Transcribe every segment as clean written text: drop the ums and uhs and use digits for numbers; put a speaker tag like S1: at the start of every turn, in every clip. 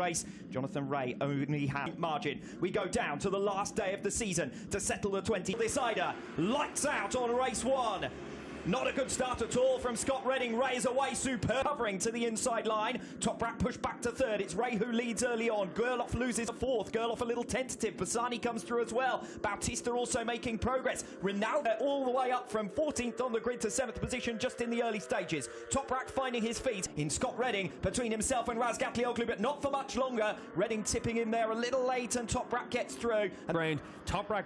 S1: race. Jonathan Ray only had margin. We go down to the last day of the season to settle the 20 decider. Lights out on race 1. Not a good start at all from Scott Redding. Ray is away, superb. Covering to the inside line. Toprak pushed back to third. It's Ray who leads early on. Gerloff loses a fourth. Gerloff a little tentative. Bassani comes through as well. Bautista also making progress. Ronaldo all the way up from 14th on the grid to 7th position just in the early stages. Toprak finding his feet in Scott Redding between himself and Razgatlioglu, but not for much longer. Redding tipping in there a little late and Toprak gets through.
S2: Round Toprak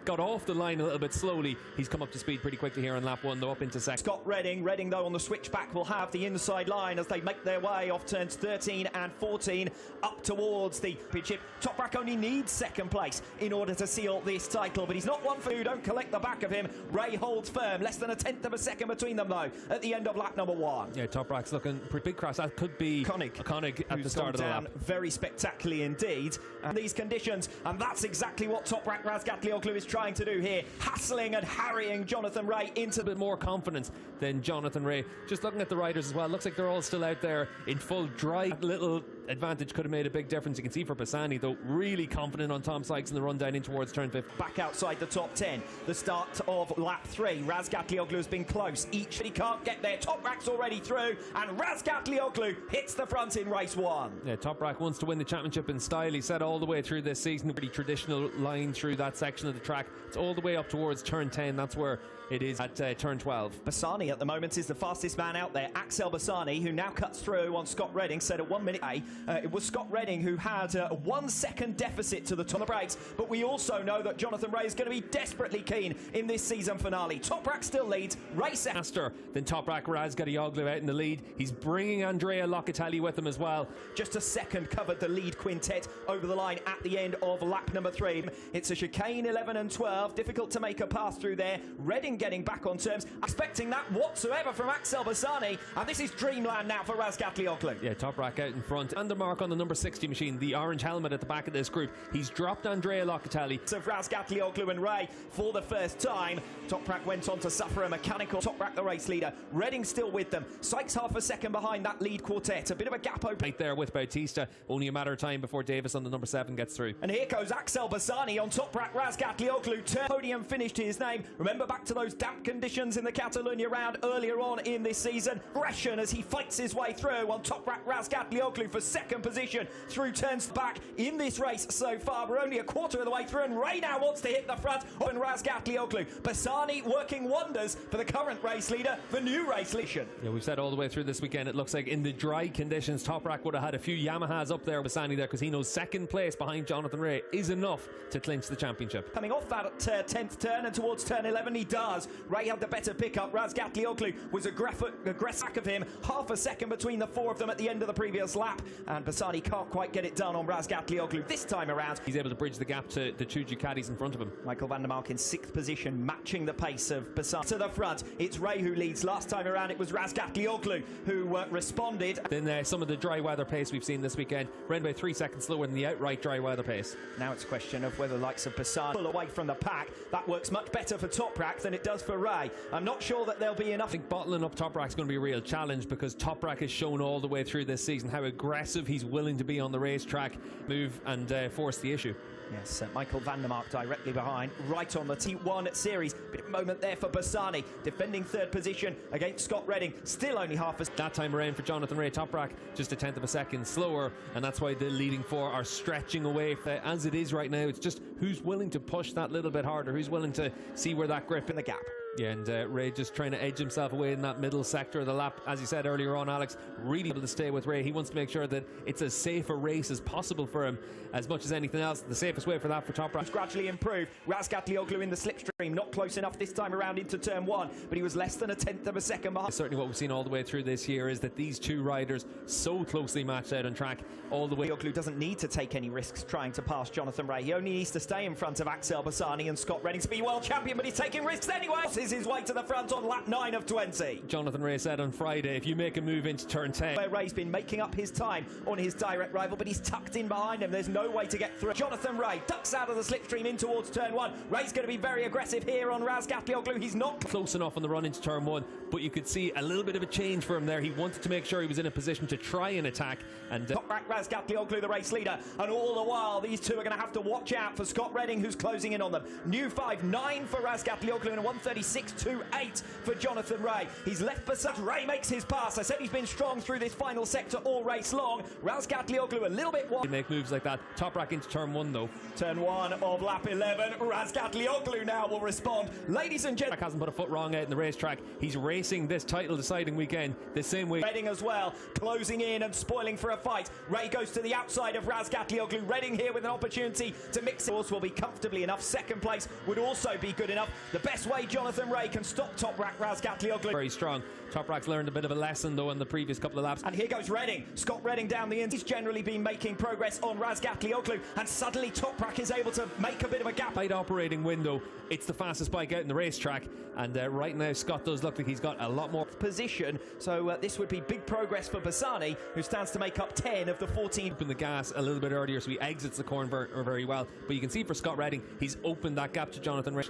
S2: got off the line a little bit slowly. He's come up to speed pretty quickly here on lap 1, though, up into second.
S1: Scott Redding though on the switchback will have the inside line as they make their way off turns 13 and 14 up towards the championship. Toprak only needs second place in order to seal this title, but he's not one for who don't collect the back of him. Ray holds firm, less than a tenth of a second between them though at the end of lap number 1.
S2: Yeah, Toprak's looking pretty big crash. That could be Koenig at the start of the lap.
S1: Very spectacularly indeed in these conditions, and that's exactly what Toprak Razgatlioglu is trying to do here, hassling and harrying Jonathan Ray into
S2: a bit more confidence than Jonathan Ray. Just looking at the riders as well, looks like they're all still out there in full drive. Little advantage could have made a big difference. You can see for Bassani though, really confident on Tom Sykes in the run down in towards turn 5.
S1: Back outside the top 10, the start of lap 3. Razgatlioglu has been close each, but he can't get there. Toprak's already through and Razgatlioglu hits the front in race 1.
S2: Yeah, Toprak wants to win the championship in style. He said all the way through this season, a pretty traditional line through that section of the track. It's all the way up towards turn 10. That's where it is at turn 12.
S1: Bassani at the moment is the fastest man out there. Axel Bassani, who now cuts through on Scott Redding, said at 1 minute it was Scott Redding who had a 1 second deficit to the top of the brakes, but we also know that Jonathan Ray is going to be desperately keen in this season finale. Toprak still leads, Ray
S2: faster than Toprak. Razgatlioglu out in the lead. He's bringing Andrea Locatelli with him as well.
S1: Just a second covered the lead quintet over the line at the end of lap number 3. It's a chicane 11 and 12, difficult to make a pass through there. Redding getting back on terms, expecting that whatsoever from Axel Bassani, and this is dreamland now for Razgatlioglu.
S2: Yeah, Toprak out in front, and the mark on the number 60 machine, the orange helmet at the back of this group. He's dropped Andrea Locatelli.
S1: So Razgatlioglu and Ray for the first time. Toprak went on to suffer a mechanical. Toprak the race leader, Redding still with them. Sykes half a second behind that lead quartet. A bit of a gap open
S2: right there with Bautista. Only a matter of time before Davis on the number 7 gets through.
S1: And here goes Axel Bassani on Toprak Razgatlioglu. Podium finished to his name. Remember back to those damp conditions in the Catalunya round earlier on in this season. Aggression as he fights his way through on Toprak Razgatlioglu for second position through turns back in this race so far. We're only a quarter of the way through and Ray now wants to hit the front on Razgatlioglu. Bassani working wonders for the current race leader, the new race leader.
S2: Yeah, we've said all the way through this weekend, it looks like in the dry conditions, Toprak would have had a few Yamahas up there with Bassani there, because he knows second place behind Jonathan Ray is enough to clinch the championship.
S1: Coming off that 10th turn and towards turn 11, he does. Ray had the better pickup. Razgatlioglu was aggressive back of him, half a second between the 4 of them at the end of the previous lap, and Bassani can't quite get it done on Razgatlioglu this time around.
S2: He's able to bridge the gap to the 2 Ducatis in front of him.
S1: Michael van der Mark in 6th position, matching the pace of Bassani. To the front, it's Ray who leads. Last time around it was Razgatlioglu who responded.
S2: Then some of the dry weather pace we've seen this weekend ran by 3 seconds slower than the outright dry weather pace.
S1: Now it's a question of whether the likes of Bassani pull away from the pack. That works much better for Toprak than it does for Ray. I'm not sure that there'll be enough.
S2: I think bottling up Toprak's going to be a real challenge, because Toprak has shown all the way through this season how aggressive he's willing to be on the racetrack, move and force the issue.
S1: Yes, Michael van der Mark directly behind, right on the T1 series. Bit of a moment there for Bassani, defending 3rd position against Scott Redding. Still only half a...
S2: That time around for Jonathan Ray, Toprak just a tenth of a second slower, and that's why the leading 4 are stretching away. As it is right now, it's just who's willing to push that little bit harder, who's willing to see where that grip
S1: in the gap.
S2: Yeah, and Ray just trying to edge himself away in that middle sector of the lap. As you said earlier on, Alex, really able to stay with Ray. He wants to make sure that it's as safe a race as possible for him, as much as anything else. The safest way for that for Toprak.
S1: Gradually improved. Razgatlioglu in the slipstream, not close enough this time around into turn 1, but he was less than a tenth of a second behind.
S2: Certainly what we've seen all the way through this year is that these 2 riders so closely matched out on track all the way.
S1: Razgatlioglu doesn't need to take any risks trying to pass Jonathan Ray. He only needs to stay in front of Axel Bassani and Scott Redding to be world champion, but he's taking risks anyway. forces his way to the front on lap 9 of 20.
S2: Jonathan Ray said on Friday, if you make a move into turn 10...
S1: Where Ray's been making up his time on his direct rival, but he's tucked in behind him. There's no way to get through. Jonathan Ray ducks out of the slipstream in towards turn 1. Ray's going to be very aggressive here on Wsbk. He's not
S2: close enough on the run into turn 1, but you could see a little bit of a change for him there. He wanted to make sure he was in a position to try and attack. And
S1: Toprak Wsbk, the race leader, and all the while these two are going to have to watch out for Scott Redding, who's closing in on them. New 5.9 for Wsbk and a 1:36.28 for Jonathan Ray. He's left beside. Ray makes his pass. I said he's been strong through this final sector all race long. Wsbk a little bit wide.
S2: Make moves like that. Toprak into turn 1 though.
S1: Turn 1 of lap 11. Wsbk now will respond. Ladies and gentlemen,
S2: hasn't put a foot wrong out in the racetrack. He's racing this title deciding weekend the same way.
S1: Redding as well, closing in and spoiling for a fight. Ray goes to the outside of Wsbk. Redding here with an opportunity to mix it. Will be comfortably enough. Second place would also be good enough. The best way Jonathan Ray can stop Toprak Wsbk.
S2: Very strong. Toprak's learned a bit of a lesson though in the previous couple of laps.
S1: And here goes Redding. Scott Redding down the end. He's generally been making progress on Wsbk, and suddenly Toprak is able to make a bit of a gap.
S2: Tight operating window. It's the fastest bike out in the racetrack, and right now Scott does look like he's got a lot more
S1: position. So this would be big progress for Bassani, who stands to make up 10 of the 14.
S2: Open the gas a little bit earlier, so he exits the corner very well. But you can see for Scott Redding, he's opened that gap to Jonathan Ray.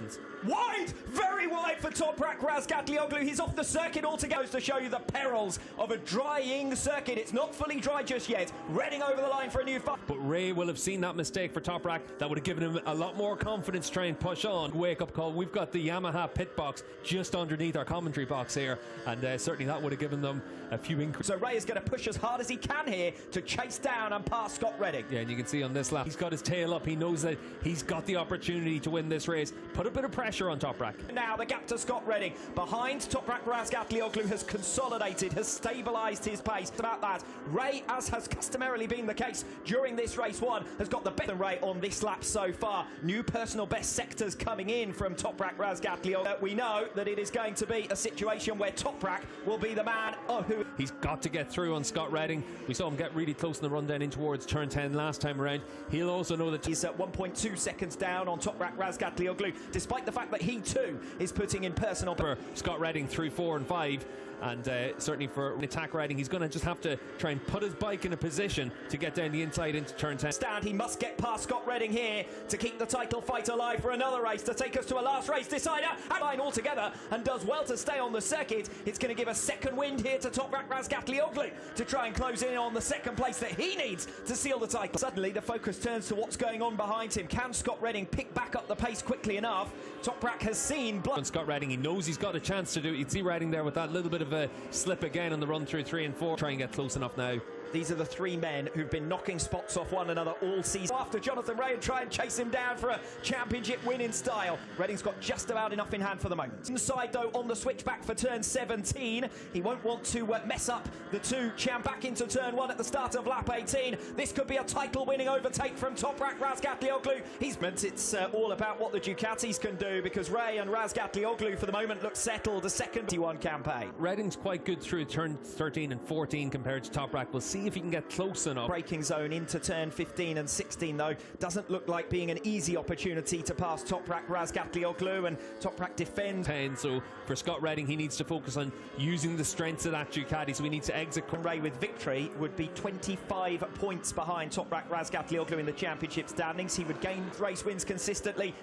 S1: Wide, very wide for Toprak Wsbk. He's off the circuit altogether. To show you the perils of a drying circuit. It's not fully dry just yet. Redding over the line for a new 5.
S2: But Ray will have seen that mistake for Toprak. That would have given him a lot more confidence to try and push on. Wake up call. We've got the Yamaha pit box just underneath our commentary box here, and certainly that would have given them a few increases.
S1: So Ray is going to push as hard as he can here to chase down and pass Scott Redding.
S2: Yeah, and you can see on this lap, he's got his tail up. He knows that he's got the opportunity to win this race. Put a bit of pressure on Toprak.
S1: Now the gap to Scott Redding. Behind Toprak Wsbk has consolidated, has stabilised his pace. About that, Ray, as has customarily been the case during this race 1, has got the better Ray on this lap so far. New personal best sectors coming in from Toprak Wsbk. We know that it is going to be a situation where Toprak will be the man who...
S2: He's got to get through on Scott Redding. We saw him get really close in the run down in towards turn 10 last time around. He'll also know that
S1: he's at 1.2 seconds down on Toprak Wsbk, despite the fact that he too is putting in personal...
S2: For Scott Redding through 4 and 5. And certainly for attack riding, he's going to just have to try and put his bike in a position to get down the inside into turn 10.
S1: Stand, he must get past Scott Redding here to keep the title fight alive for another race, to take us to a last race decider. And line altogether, and does well to stay on the circuit. It's going to give a second wind here to Toprak Wsbk to try and close in on the second place that he needs to seal the title. Suddenly the focus turns to what's going on behind him. Can Scott Redding pick back up the pace quickly enough? Toprak has seen blood.
S2: Scott Redding, he knows he's got a chance to do it. You'd see Redding there with that little bit of a slip again on the run through 3 and 4. Try and get close enough now.
S1: These are the three men who've been knocking spots off one another all season. After Jonathan Ray and try and chase him down for a championship win in style. Redding's got just about enough in hand for the moment. Inside though on the switchback for turn 17. He won't want to mess up the two champ back into turn 1 at the start of lap 18. This could be a title winning overtake from Toprak Wsbk. It's all about what the Ducatis can do, because Ray and Wsbk for the moment look settled. A second 21 campaign.
S2: Redding's quite good through turn 13 and 14 compared to Toprak. We'll see if he can get close enough.
S1: Braking zone into turn 15 and 16 though doesn't look like being an easy opportunity to pass Toprak Wsbk, and Toprak defends
S2: 10. So for Scott Redding, he needs to focus on using the strengths of that Ducati, so he needs to exit.
S1: Ray with victory would be 25 points behind Toprak Wsbk in the championship standings. He would gain race wins consistently.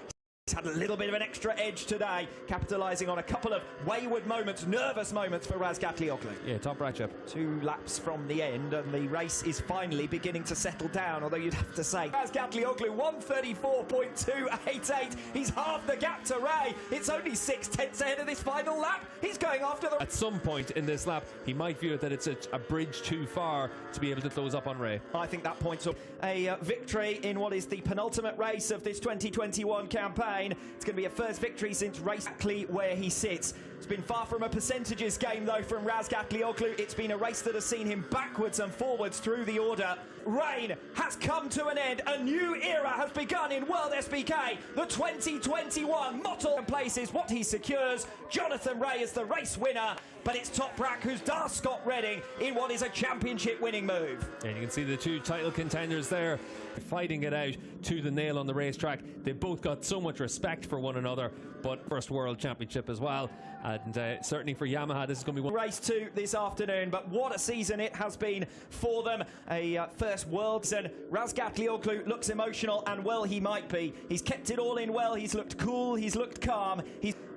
S1: He's had a little bit of an extra edge today, capitalising on a couple of wayward moments, nervous moments for Wsbk.
S2: Yeah, top right chip.
S1: 2 laps from the end, and the race is finally beginning to settle down, although you'd have to say Wsbk 1:34.288. He's half the gap to Ray. It's only 6/10 ahead of this final lap. He's going after the...
S2: At some point in this lap, he might view that it's a bridge too far to be able to close up on Ray.
S1: I think that points up a victory in what is the penultimate race of this 2021 campaign. It's going to be a first victory since race exactly where he sits. It's been far from a percentages game, though, from Wsbk. It's been a race that has seen him backwards and forwards through the order. Rain has come to an end. A new era has begun in World SBK. The 2021 Motogp places what he secures. Jonathan Rea is the race winner, but it's Toprak who's done Scott Redding in what is a championship winning move.
S2: And you can see the two title contenders there fighting it out to the nail on the racetrack. They both got so much respect for one another, but first world championship as well. And certainly for Yamaha, this is going to be one.
S1: Race 2 this afternoon, but what a season it has been for them. A first world season. Wsbk looks emotional, and well, he might be. He's kept it all in well. He's looked cool. He's looked calm.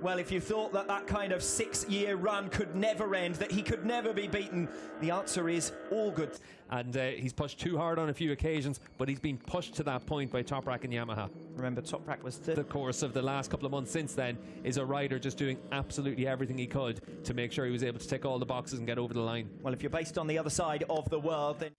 S1: Well, if you thought that kind of 6-year run could never end, that he could never be beaten, the answer is all good.
S2: And he's pushed too hard on a few occasions, but he's been pushed to that point by Toprak and Yamaha.
S1: Remember, Toprak was
S2: the course of the last couple of months since then is a rider just doing absolutely everything he could to make sure he was able to tick all the boxes and get over the line.
S1: Well, if you're based on the other side of the world, then